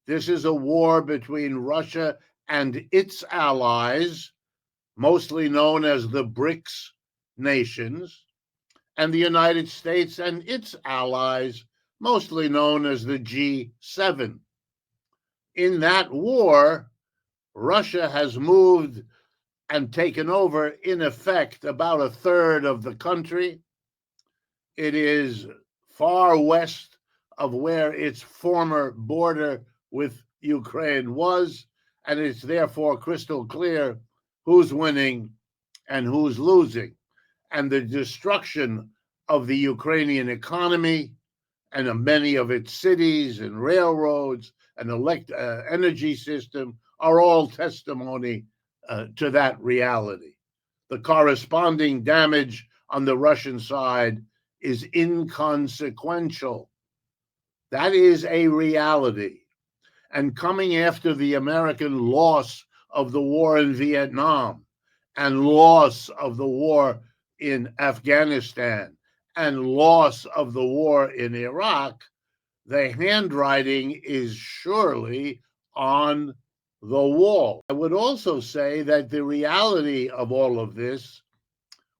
This is a war between Russia and its allies, mostly known as the BRICS nations, and the United States and its allies, mostly known as the G7. In that war, Russia has moved and taken over, in effect, about a third of the country. It is far west of where its former border with Ukraine was, and it's therefore crystal clear who's winning and who's losing. And the destruction of the Ukrainian economy and of many of its cities and railroads and energy system are all testimony to that reality. The corresponding damage on the Russian side is inconsequential. That is a reality. And coming after the American loss of the war in Vietnam and loss of the war in Afghanistan and loss of the war in Iraq, the handwriting is surely on the wall. I would also say that the reality of all of this,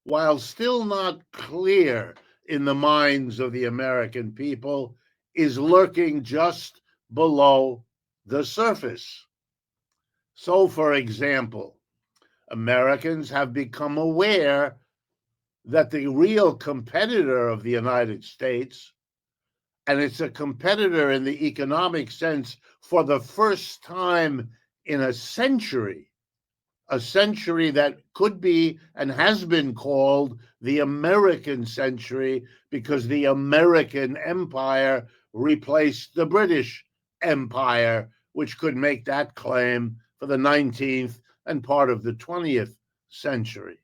while still not clear in the minds of the American people, is lurking just below the surface. So, for example, Americans have become aware that the real competitor of the United States, and it's a competitor in the economic sense for the first time in a century that could be and has been called the American century, because the American empire replaced the British Empire, which could make that claim for the 19th and part of the 20th century.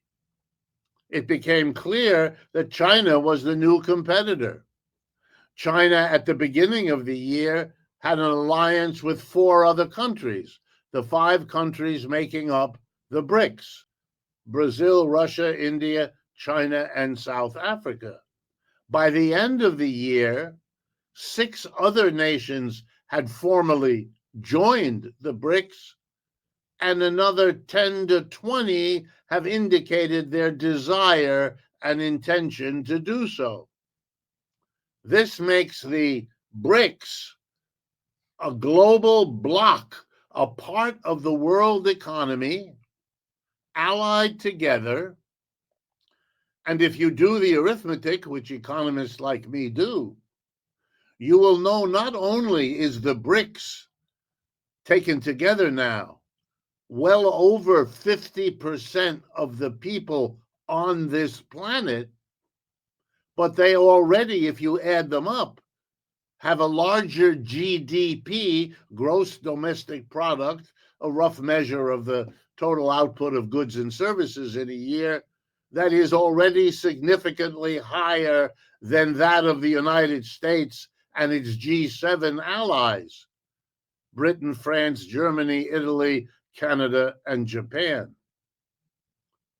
It became clear that China was the new competitor. China, at the beginning of the year, had an alliance with 4 other countries, the 5 countries making up the BRICS: Brazil, Russia, India, China, and South Africa. By the end of the year, 6 other nations had formally joined the BRICS, and another 10 to 20 have indicated their desire and intention to do so. This makes the BRICS a global bloc, a part of the world economy, allied together. And if you do the arithmetic, which economists like me do, you will know not only is the BRICS taken together now well over 50% of the people on this planet, but they already, if you add them up, have a larger GDP, gross domestic product, a rough measure of the total output of goods and services in a year, that is already significantly higher than that of the United States and its G7 allies: Britain, France, Germany, Italy, Canada, and Japan.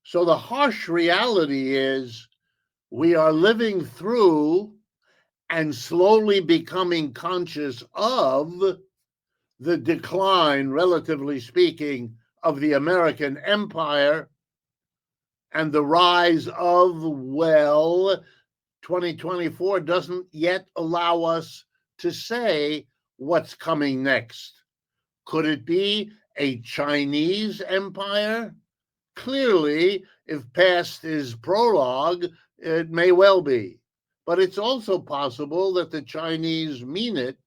So the harsh reality is we are living through and slowly becoming conscious of the decline, relatively speaking, of the American empire and the rise of, well, 2024 doesn't yet allow us to say what's coming next. Could it be a Chinese empire? Clearly, if past is prologue, it may well be. But it's also possible that the Chinese mean it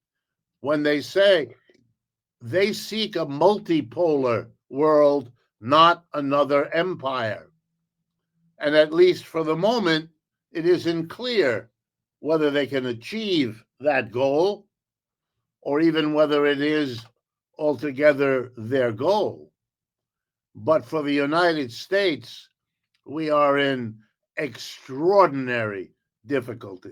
when they say they seek a multipolar world, not another empire. And at least for the moment, it isn't clear whether they can achieve that goal or even whether it is altogether their goal. But for the United States, we are in extraordinary difficulty.